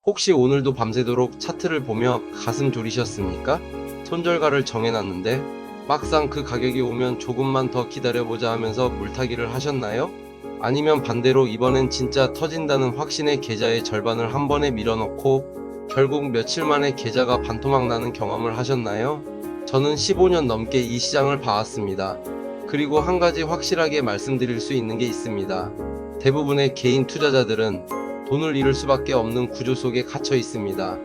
혹시 오늘도 밤새도록 차트를 보며 가슴 졸이셨습니까? 손절가를 정해놨는데 막상 그 가격이 오면 조금만 더 기다려보자 하면서 물타기를 하셨나요? 아니면 반대로 이번엔 진짜 터진다는 확신의 계좌의 절반을 한 번에 밀어넣고 결국 며칠 만에 계좌가 반토막 나는 경험을 하셨나요? 저는 15년 넘게 이 시장을 봐왔습니다. 그리고 한 가지 확실하게 말씀드릴 수 있는 게 있습니다. 대부분의 개인 투자자들은 돈을 잃을 수밖에 없는 구조 속에 갇혀 있습니다.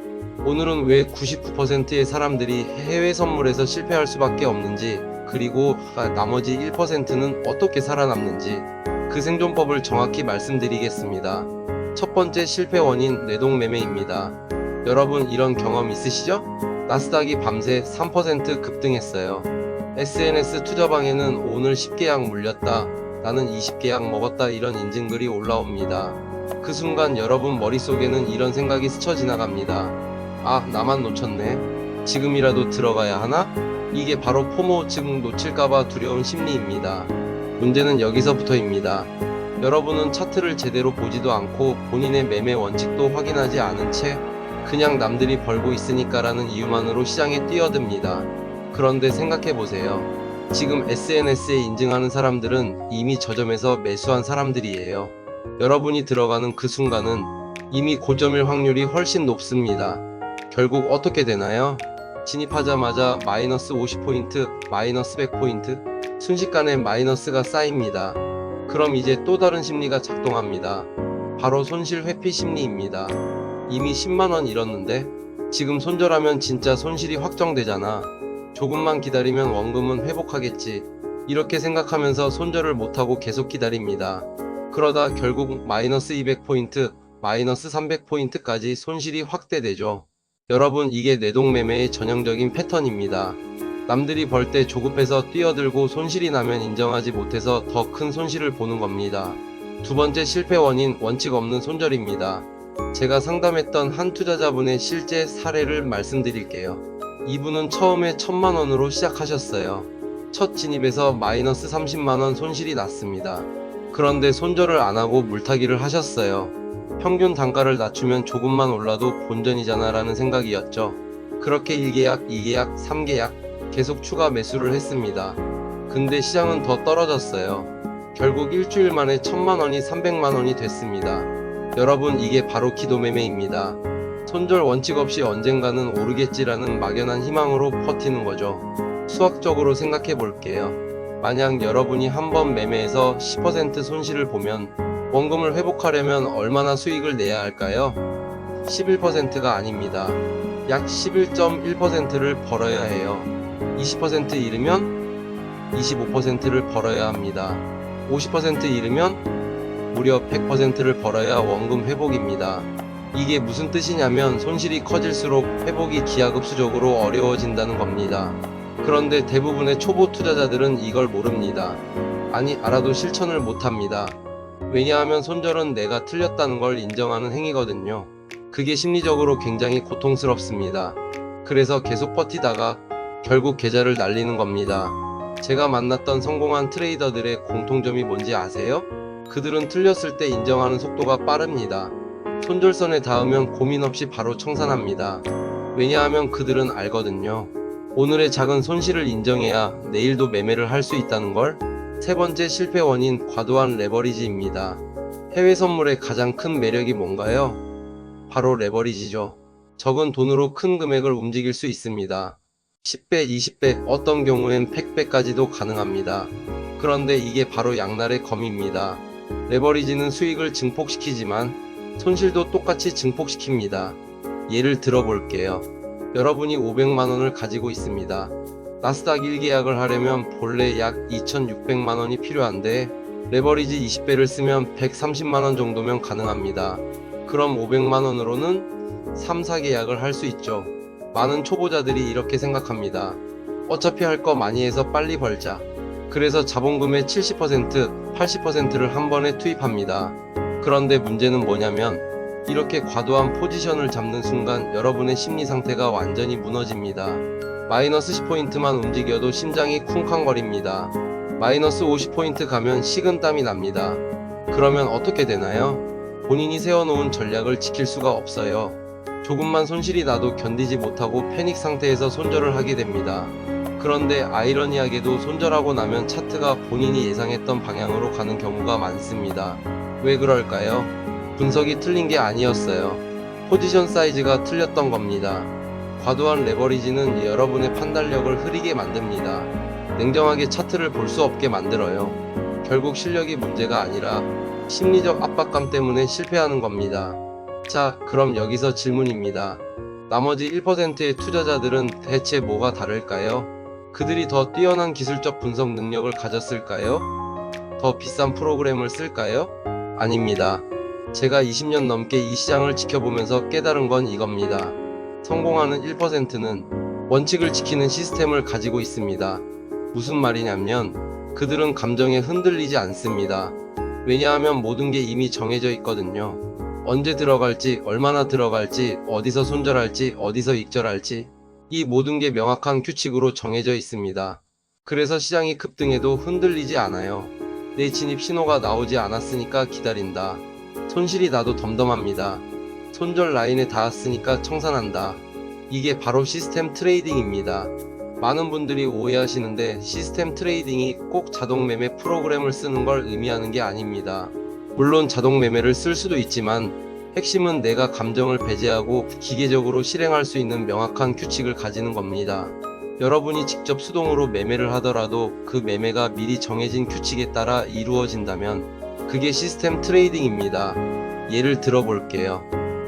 오늘은 왜 99%의 사람들이 해외 선물에서 실패할 수밖에 없는지, 그리고 나머지 1%는 어떻게 살아남는지 그 생존법을 정확히 말씀드리겠습니다. 첫 번째 실패 원인, 내동매매입니다. 여러분 이런 경험 있으시죠? 나스닥이 밤새 3% 급등했어요. SNS 투자방에는 오늘 10계약 물렸다, 나는 20계약 먹었다, 이런 인증글이 올라옵니다. 그 순간 여러분 머릿속에는 이런 생각이 스쳐 지나갑니다. 아, 나만 놓쳤네. 지금이라도 들어가야 하나? 이게 바로 포모, 즉 놓칠까봐 두려운 심리입니다. 문제는 여기서부터입니다. 여러분은 차트를 제대로 보지도 않고 본인의 매매 원칙도 확인하지 않은 채 그냥 남들이 벌고 있으니까라는 이유만으로 시장에 뛰어듭니다. 그런데 생각해보세요. 지금 SNS에 인증하는 사람들은 이미 저점에서 매수한 사람들이에요. 여러분이 들어가는 그 순간은 이미 고점일 확률이 훨씬 높습니다. 결국 어떻게 되나요? 진입하자마자 마이너스 50포인트, 마이너스 100포인트, 순식간에 마이너스가 쌓입니다. 그럼 이제 또 다른 심리가 작동합니다. 바로 손실 회피 심리입니다. 이미 10만원 잃었는데 지금 손절하면 진짜 손실이 확정되잖아. 조금만 기다리면 원금은 회복하겠지. 이렇게 생각하면서 손절을 못하고 계속 기다립니다. 그러다 결국 마이너스 200포인트, 마이너스 300포인트까지 손실이 확대되죠. 여러분 이게 내동매매의 전형적인 패턴입니다. 남들이 벌 때 조급해서 뛰어들고 손실이 나면 인정하지 못해서 더 큰 손실을 보는 겁니다. 두 번째 실패 원인, 원칙 없는 손절입니다. 제가 상담했던 한 투자자분의 실제 사례를 말씀드릴게요. 이분은 처음에 1000만원으로 시작하셨어요. 첫 진입에서 마이너스 30만원 손실이 났습니다. 그런데 손절을 안하고 물타기를 하셨어요. 평균 단가를 낮추면 조금만 올라도 본전이잖아 라는 생각이었죠. 그렇게 1계약, 2계약, 3계약 계속 추가 매수를 했습니다. 근데 시장은 더 떨어졌어요. 결국 일주일 만에 1000만원이 300만원이 됐습니다. 여러분 이게 바로 기도매매입니다. 손절 원칙 없이 언젠가는 오르겠지라는 막연한 희망으로 버티는 거죠. 수학적으로 생각해 볼게요. 만약 여러분이 한 번 매매해서 10% 손실을 보면 원금을 회복하려면 얼마나 수익을 내야 할까요? 11%가 아닙니다. 약 11.1%를 벌어야 해요. 20% 잃으면 25%를 벌어야 합니다. 50% 잃으면 무려 100%를 벌어야 원금 회복입니다. 이게 무슨 뜻이냐면 손실이 커질수록 회복이 기하급수적으로 어려워진다는 겁니다. 그런데 대부분의 초보 투자자들은 이걸 모릅니다. 아니 알아도 실천을 못합니다. 왜냐하면 손절은 내가 틀렸다는 걸 인정하는 행위거든요. 그게 심리적으로 굉장히 고통스럽습니다. 그래서 계속 버티다가 결국 계좌를 날리는 겁니다. 제가 만났던 성공한 트레이더들의 공통점이 뭔지 아세요? 그들은 틀렸을 때 인정하는 속도가 빠릅니다. 손절선에 닿으면 고민 없이 바로 청산합니다. 왜냐하면 그들은 알거든요. 오늘의 작은 손실을 인정해야 내일도 매매를 할 수 있다는 걸. 세 번째 실패 원인, 과도한 레버리지입니다. 해외 선물의 가장 큰 매력이 뭔가요? 바로 레버리지죠. 적은 돈으로 큰 금액을 움직일 수 있습니다. 10배, 20배, 어떤 경우엔 100배까지도 가능합니다. 그런데 이게 바로 양날의 검입니다. 레버리지는 수익을 증폭시키지만 손실도 똑같이 증폭시킵니다. 예를 들어 볼게요. 여러분이 500만원을 가지고 있습니다. 나스닥 1계약을 하려면 본래 약 2600만원이 필요한데 레버리지 20배를 쓰면 130만원 정도면 가능합니다. 그럼 500만원으로는 3, 4계약을 할 수 있죠. 많은 초보자들이 이렇게 생각합니다. 어차피 할 거 많이 해서 빨리 벌자. 그래서 자본금의 70%, 80%를 한 번에 투입합니다. 그런데 문제는 뭐냐면 이렇게 과도한 포지션을 잡는 순간 여러분의 심리 상태가 완전히 무너집니다. 마이너스 10포인트만 움직여도 심장이 쿵쾅거립니다. 마이너스 50포인트 가면 식은땀이 납니다. 그러면 어떻게 되나요? 본인이 세워놓은 전략을 지킬 수가 없어요. 조금만 손실이 나도 견디지 못하고 패닉 상태에서 손절을 하게 됩니다. 그런데 아이러니하게도 손절하고 나면 차트가 본인이 예상했던 방향으로 가는 경우가 많습니다. 왜 그럴까요? 분석이 틀린 게 아니었어요. 포지션 사이즈가 틀렸던 겁니다. 과도한 레버리지는 여러분의 판단력을 흐리게 만듭니다. 냉정하게 차트를 볼 수 없게 만들어요. 결국 실력이 문제가 아니라 심리적 압박감 때문에 실패하는 겁니다. 자, 그럼 여기서 질문입니다. 나머지 1%의 투자자들은 대체 뭐가 다를까요? 그들이 더 뛰어난 기술적 분석 능력을 가졌을까요? 더 비싼 프로그램을 쓸까요? 아닙니다. 제가 20년 넘게 이 시장을 지켜보면서 깨달은 건 이겁니다. 성공하는 1%는 원칙을 지키는 시스템을 가지고 있습니다. 무슨 말이냐면 그들은 감정에 흔들리지 않습니다. 왜냐하면 모든 게 이미 정해져 있거든요. 언제 들어갈지, 얼마나 들어갈지, 어디서 손절할지, 어디서 익절할지 이 모든 게 명확한 규칙으로 정해져 있습니다. 그래서 시장이 급등해도 흔들리지 않아요. 내 진입 신호가 나오지 않았으니까 기다린다. 손실이 나도 덤덤합니다. 손절 라인에 닿았으니까 청산한다. 이게 바로 시스템 트레이딩입니다. 많은 분들이 오해하시는데 시스템 트레이딩이 꼭 자동 매매 프로그램을 쓰는 걸 의미하는 게 아닙니다. 물론 자동 매매를 쓸 수도 있지만 핵심은 내가 감정을 배제하고 기계적으로 실행할 수 있는 명확한 규칙을 가지는 겁니다. 여러분이 직접 수동으로 매매를 하더라도 그 매매가 미리 정해진 규칙에 따라 이루어진다면 그게 시스템 트레이딩입니다. 예를 들어 볼게요.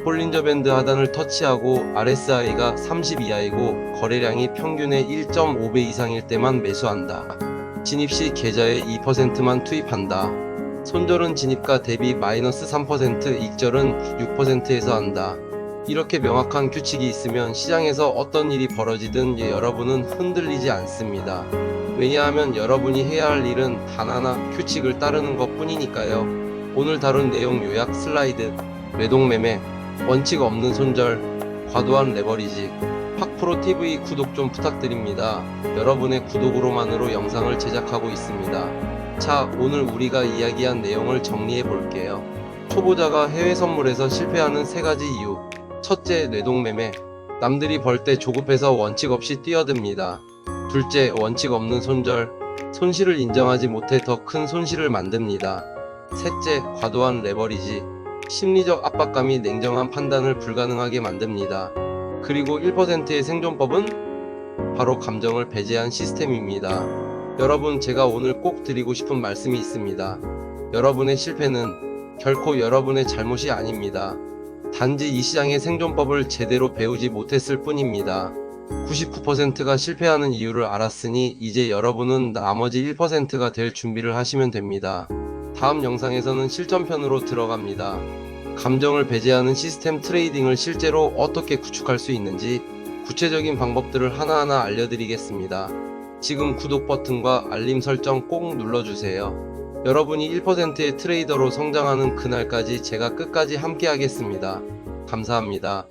폴린저 밴드 하단을 터치하고 RSI가 30 이하이고 거래량이 평균의 1.5배 이상일 때만 매수한다. 진입 시 계좌에 2%만 투입한다. 손절은 진입가 대비 마이너스 3%, 익절은 6%에서 한다. 이렇게 명확한 규칙이 있으면 시장에서 어떤 일이 벌어지든 여러분은 흔들리지 않습니다. 왜냐하면 여러분이 해야 할 일은 단 하나 규칙을 따르는 것 뿐이니까요. 오늘 다룬 내용 요약 슬라이드, 매동매매, 원칙 없는 손절, 과도한 레버리지, 팍프로TV 구독 좀 부탁드립니다. 여러분의 구독으로만으로 영상을 제작하고 있습니다. 자, 오늘 우리가 이야기한 내용을 정리해 볼게요. 초보자가 해외 선물에서 실패하는 3가지 이유. 첫째, 뇌동매매. 남들이 벌 때 조급해서 원칙 없이 뛰어듭니다. 둘째, 원칙 없는 손절. 손실을 인정하지 못해 더 큰 손실을 만듭니다. 셋째, 과도한 레버리지. 심리적 압박감이 냉정한 판단을 불가능하게 만듭니다. 그리고 1%의 생존법은 바로 감정을 배제한 시스템입니다. 여러분, 제가 오늘 꼭 드리고 싶은 말씀이 있습니다. 여러분의 실패는 결코 여러분의 잘못이 아닙니다. 단지 이 시장의 생존법을 제대로 배우지 못했을 뿐입니다. 99%가 실패하는 이유를 알았으니 이제 여러분은 나머지 1%가 될 준비를 하시면 됩니다. 다음 영상에서는 실전편으로 들어갑니다. 감정을 배제하는 시스템 트레이딩을 실제로 어떻게 구축할 수 있는지 구체적인 방법들을 하나하나 알려드리겠습니다. 지금 구독 버튼과 알림 설정 꼭 눌러주세요. 여러분이 1%의 트레이더로 성장하는 그날까지 제가 끝까지 함께 하겠습니다. 감사합니다.